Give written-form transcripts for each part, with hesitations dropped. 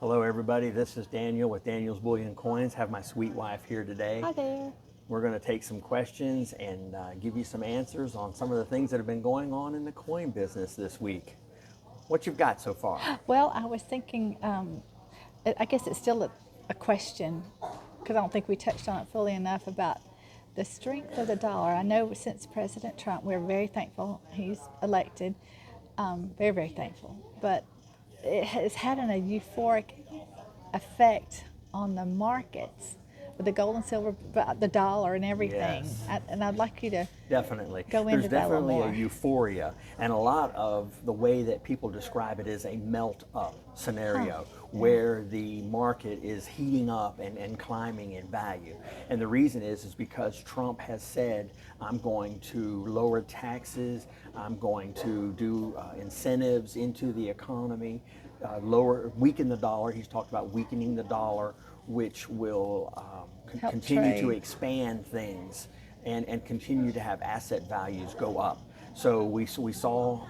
Hello, everybody. This is Daniel with Daniel's Bullion Coins. Have my sweet wife here today. Hi there. We're going to take some questions and give you some answers on some of the things that have been going on in the coin business this week. What you've got so far? Well, I was thinking, I guess it's still a question because I don't think we touched on it fully enough about the strength of the dollar. I know since President Trump, we're very thankful he's elected, very, very thankful. But it has had a euphoric effect on the markets with the gold and silver, the dollar, and everything. Yes. And I'd like you to Definitely. go There's into that a little definitely a more. euphoria, and a lot of the way that people describe it is a melt up scenario where the market is heating up and climbing in value. And the reason is because Trump has said, I'm going to lower taxes, I'm going to do incentives into the economy, weaken the dollar. He's talked about weakening the dollar, which will Help continue to trade. expand things and continue to have asset values go up. So we saw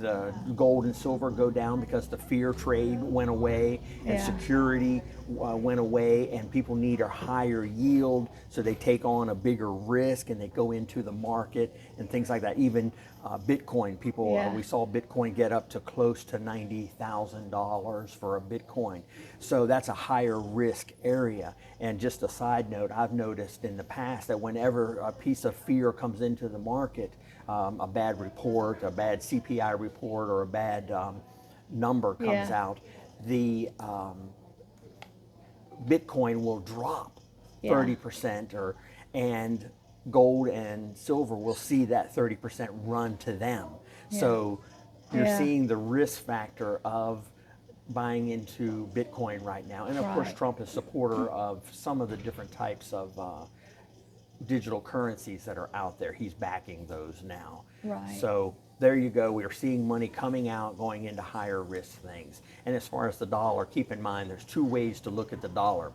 the gold and silver go down because the fear trade went away and Yeah. security went away, and people need a higher yield, so they take on a bigger risk and they go into the market and things like that. Even Bitcoin, people, Yeah. we saw Bitcoin get up to close to $90,000 for a Bitcoin. So that's a higher risk area. And just a side note, I've noticed in the past that whenever a piece of fear comes into the market, a bad report, a bad CPI report, or a bad number comes Yeah. out, the Bitcoin will drop Yeah. 30% and gold and silver will see that 30% run to them. Yeah. So you're Yeah. seeing the risk factor of buying into Bitcoin right now. And of course, Right. Trump is a supporter of some of the different types of digital currencies that are out there. He's backing those now. Right. So there you go. We are seeing money coming out, going into higher risk things. And as far as the dollar, keep in mind there's two ways to look at the dollar.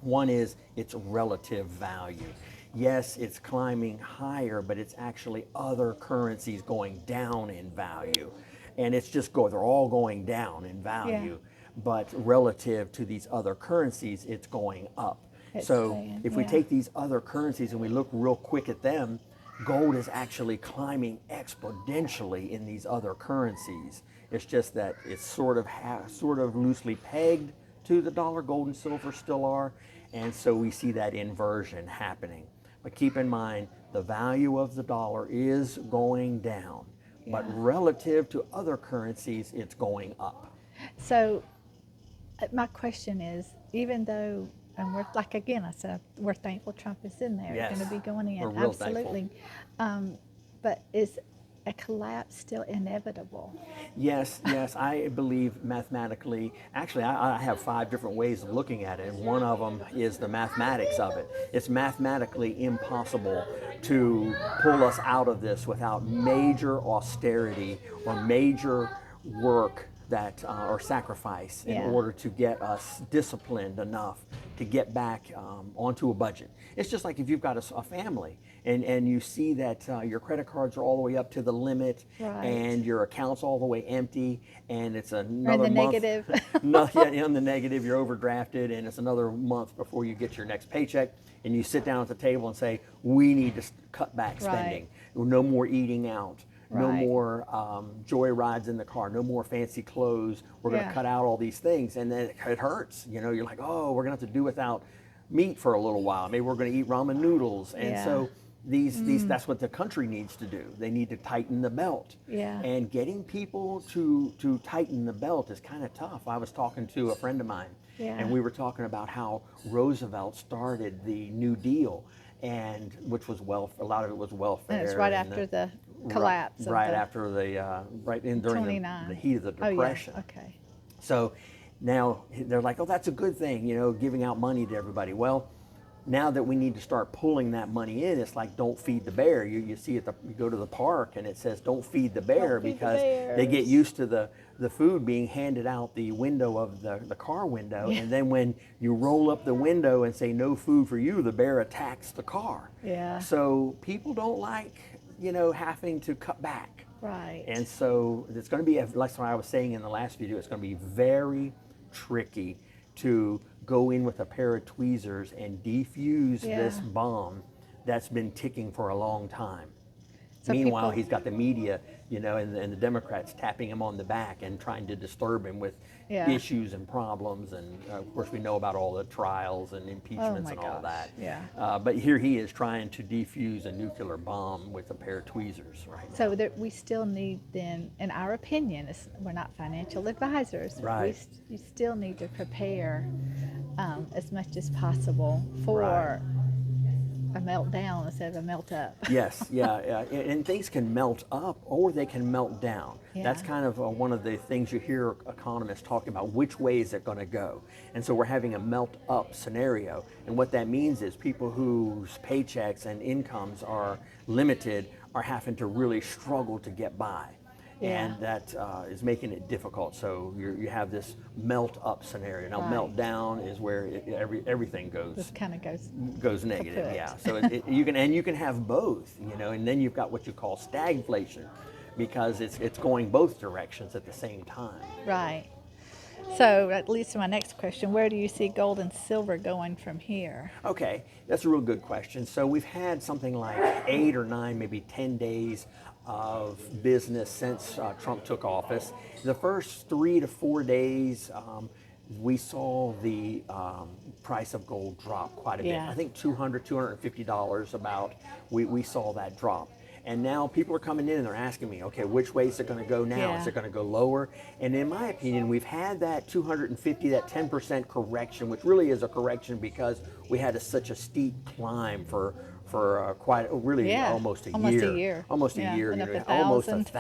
One is its relative value. Yes, it's climbing higher, but it's actually other currencies going down in value. And it's just they're all going down in value, but relative to these other currencies, it's going up. It's So staying, if we yeah. take these other currencies and we look real quick at them, gold is actually climbing exponentially in these other currencies. It's just that it's sort of loosely pegged to the dollar. Gold and silver still are, and so we see that inversion happening. But keep in mind, the value of the dollar is going down, but Yeah. relative to other currencies, it's going up. So my question is, even though, and we're like again, I said we're thankful Trump is in there, Yes, going to be going in, we're real absolutely. But is a collapse still inevitable? Yes, yes, I believe mathematically. Actually, I have five different ways of looking at it, and one of them is the mathematics of it. It's mathematically impossible to pull us out of this without major austerity or major work that or sacrifice in Yeah. order to get us disciplined enough to get back onto a budget. It's just like if you've got a family and you see that your credit cards are all the way up to the limit Right. and your account's all the way empty and it's Or in another the month. negative? Nothing on the negative, you're overdrafted and it's another month before you get your next paycheck, and you sit down at the table and say, we need to cut back spending. No more eating out. No Right. more joy rides in the car. No more fancy clothes. We're going to Yeah. cut out all these things, and then it hurts. You know, you're like, oh, we're going to have to do without meat for a little while. Maybe we're going to eat ramen noodles, and Yeah. so these that's what the country needs to do. They need to tighten the belt. Yeah. And getting people to tighten the belt is kind of tough. I was talking to a friend of mine, Yeah. and we were talking about how Roosevelt started the New Deal, and which was a lot of it was welfare. And it's right and after the collapse. right of the after the during 29. the heat of the Depression. Oh, yeah. Okay. So now they're like, oh, that's a good thing, you know, giving out money to everybody. Well, now that we need to start pulling that money in, it's like don't feed the bear. You see you go to the park and it says don't feed the bear, Don't feed the because they get bears. used to the food being handed out the window of the car window, Yeah. and then when you roll up the window and say no food for you, the bear attacks the car. Yeah. So people don't like, you know, having to cut back. Right. And so it's going to be, like I was saying in the last video, it's going to be very tricky to go in with a pair of tweezers and defuse this Yeah. bomb that's been ticking for a long time. So Meanwhile, people- he's got the media, and the Democrats tapping him on the back and trying to disturb him with Yeah. issues and problems. And of course, we know about all the trials and impeachments my and all gosh, that. yeah. But here he is trying to defuse a nuclear bomb with a pair of tweezers right now. So we still need then, in our opinion, we're not financial advisors. Right. You still need to prepare as much as possible for Right. a meltdown instead of a melt up. Yes, yeah, and things can melt up or they can melt down. That's Yeah. kind of one of the things you hear economists talking about, which way is it going to go? And so we're having a melt up scenario. And what that means is people whose paychecks and incomes are limited are having to really struggle to get by. Yeah. And that is making it difficult. So you have this melt up scenario. Now, Right. melt down is where everything This kind of goes negative, kaput. yeah. So you can have both, and then you've got what you call stagflation, because it's going both directions at the same time. right. So that leads to my next question: where do you see gold and silver going from here? Okay, that's a real good question. So we've had something like 8 or 9, maybe 10 days of business since Trump took office. The first 3 to 4 days, we saw the price of gold drop quite a bit. Yeah. I think $200, $250 about, we saw that drop. And now people are coming in and they're asking me, okay, which way is it going to go now? Yeah. Is it going to go lower? And in my opinion, we've had that 250, that 10% correction, which really is a correction because we had such a steep climb for quite really Yeah, almost a almost a year. year. Almost a Yeah, year, went up almost $1,000.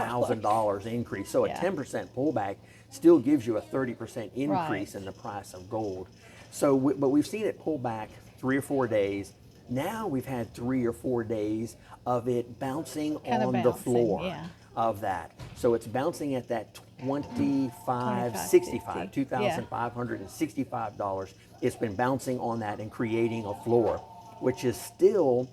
$1,000 increase. So a Yeah. 10% pullback still gives you a 30% increase Right. in the price of gold. So, but we've seen it pull back 3 or 4 days. Now we've had 3 or 4 days of it bouncing Kinda on the bouncing, floor yeah. of that. So it's bouncing at that 25.65, $25.50, yeah. $2,565. It's been bouncing on that and creating a floor, which is still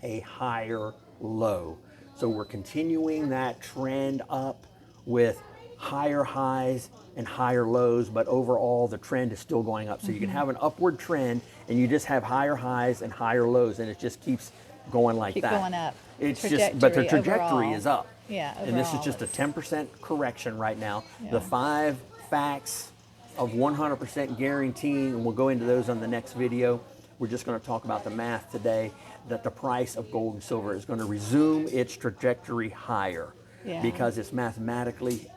a higher low. So we're continuing that trend up with higher highs and higher lows, but overall the trend is still going up. So you can have an upward trend and you just have higher highs and higher lows, and it just keeps going like Keep that. going up. It's just, but the Trajectory trajectory overall. is up. Yeah, And this is overall just a it's- 10% correction right now. The Yeah. 5 facts of 100% guaranteeing, and we'll go into those on the next video. We're just going to talk about the math today, that the price of gold and silver is going to resume its trajectory higher, Yeah. because it's mathematically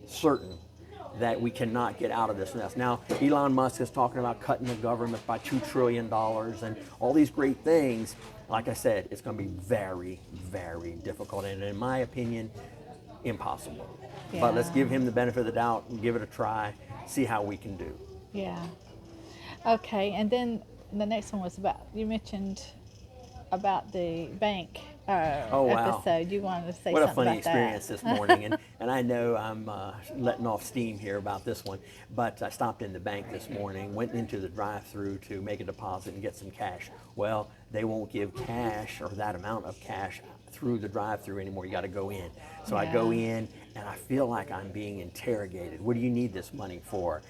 certain that we cannot get out of this mess. Now, Elon Musk is talking about cutting the government by $2 trillion and all these great things. Like I said, it's going to be very, very difficult, and in my opinion, impossible. But let's Yeah. give him the benefit of the doubt and give it a try, see how we can do. Yeah. Okay, and then the next one was about, you mentioned about the bank Oh, wow. episode. You wanted to say What a something funny about experience that. this morning, and I know I'm letting off steam here about this one, but I stopped in the bank this morning, went into the drive-through to make a deposit and get some cash. Well, they won't give cash or that amount of cash through the drive-through anymore. You got to go in. So I go Yeah. in and I feel like I'm being interrogated. What do you need this money for?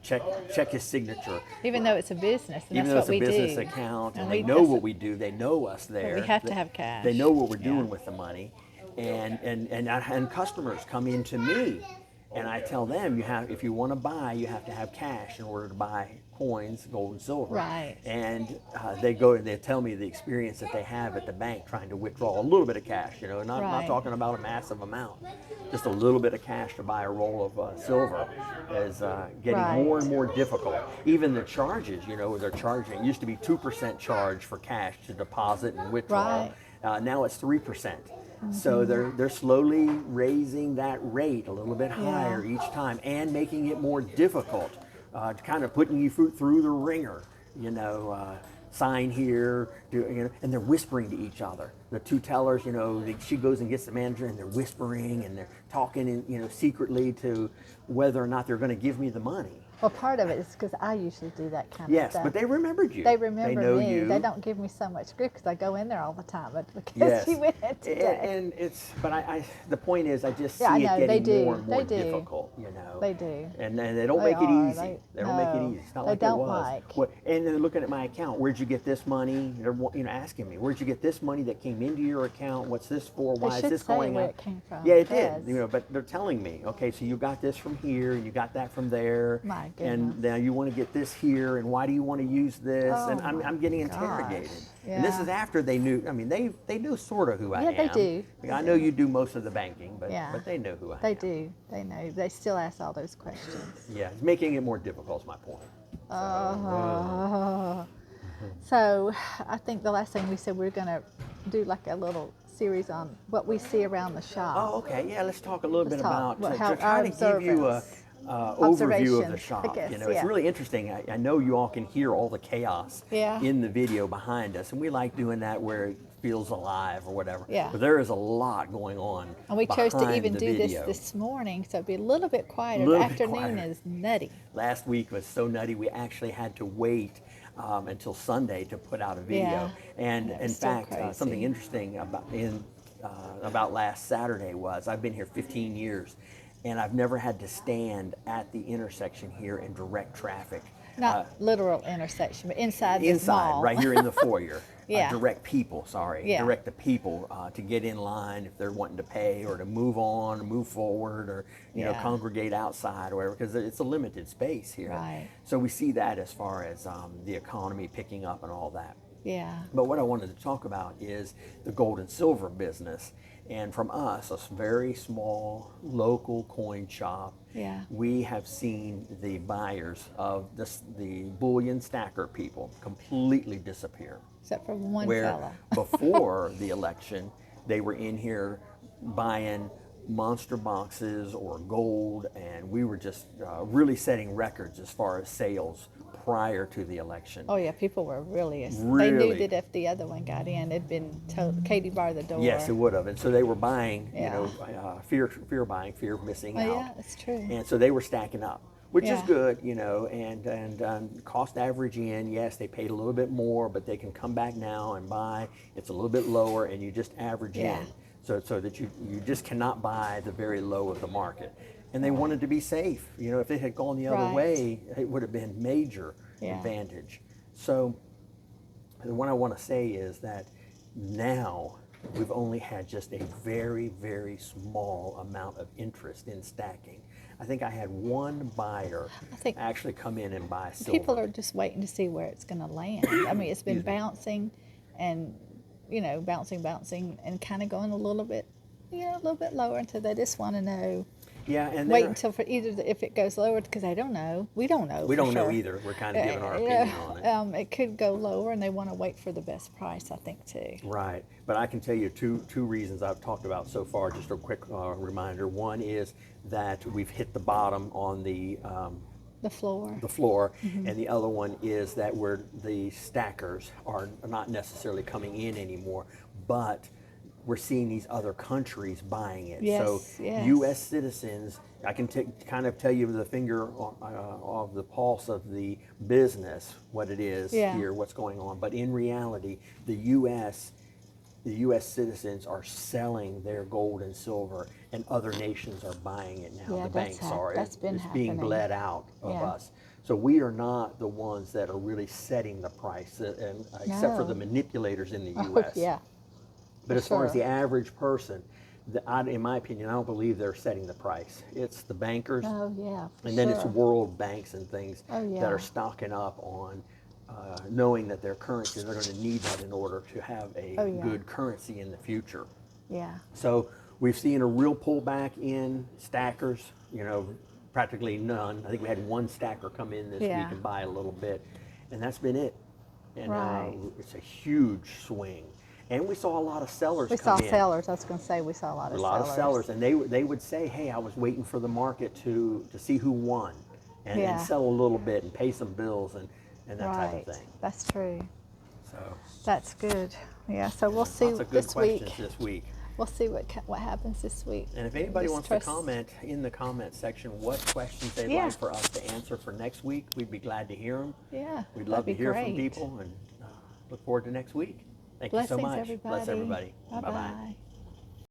Check his signature. Even though it's a business, and Even though that's it's what a we business do. account, and And they we- know that's what a- we do, they know us there. we have to They- have cash. They know what we're doing Yeah. with the money, and customers come in to me, and I tell them if you want to buy, you have to have cash in order to buy coins, gold and silver. Right. And they go and they tell me the experience that they have at the bank trying to withdraw a little bit of cash. Not Right. talking about a massive amount, just a little bit of cash to buy a roll of silver is getting Right. more and more difficult. Even the charges, they're charging. It used to be 2% charge for cash to deposit and withdraw. Right. Now it's 3%. So they're slowly raising that rate a little bit higher each time and making it more difficult, kind of putting you through the ringer. Sign here, and they're whispering to each other. The two tellers, she goes and gets the manager, and they're whispering and they're talking, secretly to whether or not they're going to give me the money. Well, part of it is because I usually do that kind of Yes, stuff. but they remembered you. They remember know me. you. They don't give me so much grief because I go in there all the time, but because Yes. she went in today. And it's, but the point is, I just see Yeah, I it know, they getting do. more and more They do. difficult, you know. They do. And they don't They make it are. easy. They don't make No, it easy. It's not they like don't it was. like. And they're looking at my account. Where'd you get this money? They're asking me, where'd you get this money that came into your account? What's this for? Why is should this say going where up? it came from. Yeah, It it did. does. But they're telling me, okay, so you got this from here, and you got that from there, My and goodness. now you want to get this here, and why do you want to use this? Oh and my I'm getting gosh. interrogated. And this Yeah. is after they knew. I mean, they knew sort of who I Yeah, am. they do. I know you do most of the banking, but Yeah. they know who I They am. do. They know. They still ask all those questions. Yeah, it's making it more difficult. Is my point. So I think the last thing we said we are going to do like a little series on what we see around the shop. Oh, okay. Yeah, let's talk a little Let's bit talk about how to try our to give you a observance. overview of the Observation, shop. I guess, You know, it's yeah. really interesting. I know you all can hear all the chaos Yeah. in the video behind us, and we like doing that where it feels alive or whatever. Yeah. But there is a lot going on. And we chose to behind even the do video. this morning, so it'd be a little bit quieter. Little The bit afternoon quieter. is nutty. Last week was so nutty, we actually had to wait until Sunday to put out a video. Yeah. And Yeah, it in was still fact, crazy. something interesting about last Saturday was I've been here 15 years, and I've never had to stand at the intersection here in direct traffic. Not literal intersection, but inside the Inside, mall. right here in the foyer. Yeah. Direct people, Yeah. direct the people to get in line if they're wanting to pay or to move on or move forward or Yeah. congregate outside or whatever, because it's a limited space here. Right. So we see that as far as the economy picking up and all that. Yeah. But what I wanted to talk about is the gold and silver business. And from us, a very small local coin shop, Yeah. we have seen the buyers of the bullion stacker people completely disappear. Except for one Where fella. before the election, they were in here buying monster boxes or gold, and we were just really setting records as far as sales prior to the election. Oh yeah, people were really. They Really? knew that if the other one got in, it'd been told Katie barred the door. Yes, it would have. And so they were buying, Yeah. fear buying, fear of missing Oh out. yeah, that's true. And so they were stacking up, which is Yeah. good, and cost average in, yes, they paid a little bit more, but they can come back now and buy. It's a little bit lower, and you just average Yeah. in, so that you just cannot buy the very low of the market. And they wanted to be safe. If it had gone the other Right. way, it would have been major Yeah. advantage. So what I want to say is that now we've only had just a very, very small amount of interest in stacking. I think I had one buyer I think actually come in and buy silver. people are just waiting to see where it's going to land. I mean, it's been Excuse me. bouncing, and bouncing, and kind of going a little bit lower until they just want to know. Yeah, and Wait they're- until for if it goes lower, because they don't know. We don't know. we for don't know sure. either. We're kind of giving our Yeah, opinion on it. it could go lower, and they want to wait for the best price, I think, too. Right, but I can tell you two reasons I've talked about so far. Just a quick reminder. One is that we've hit the bottom on the The floor. floor, Mm-hmm. and the other one is that where the stackers are not necessarily coming in anymore, but we're seeing these other countries buying it. Yes, So yes. U.S. citizens, I can kind of tell you with the finger of the pulse of the business, what it is Yeah. here, what's going on. But in reality, the U.S. citizens are selling their gold and silver, and other nations are buying it now. Yeah, The that's banks are. that's been it's being happening. bled out of Yeah. us. So we are not the ones that are really setting the price, and except for No. the manipulators in the Oh, U.S. yeah. But for as far as sure. the average person, in my opinion, I don't believe they're setting the price. It's the bankers, Oh, yeah. for and then it's sure. world banks and things Oh, yeah. that are stocking up on knowing that their currency, they're going to need that in order to have a Oh, yeah. good currency in the future. Yeah. So we've seen a real pullback in stackers, practically none. I think we had one stacker come in this Yeah. week and buy a little bit, and that's been it. And Right. it's a huge swing. And we saw a lot of sellers We come saw in. sellers. I was going to say we saw a lot A of lot sellers. of sellers, and they would say, "Hey, I was waiting for the market to see who won, and Yeah. sell a little bit and pay some bills and that Right. type of thing." That's true. So That's good. Yeah. So we'll see lots of good this questions week. this week. we'll see what happens this week. And if anybody Just wants trust- to comment in the comment section what questions they'd Yeah. like for us to answer for next week, we'd be glad to hear them. Yeah, We'd that'd love to be hear from great. people, and look forward to next week. Thank you Blessings, so much. everybody. Bless everybody. Bye bye.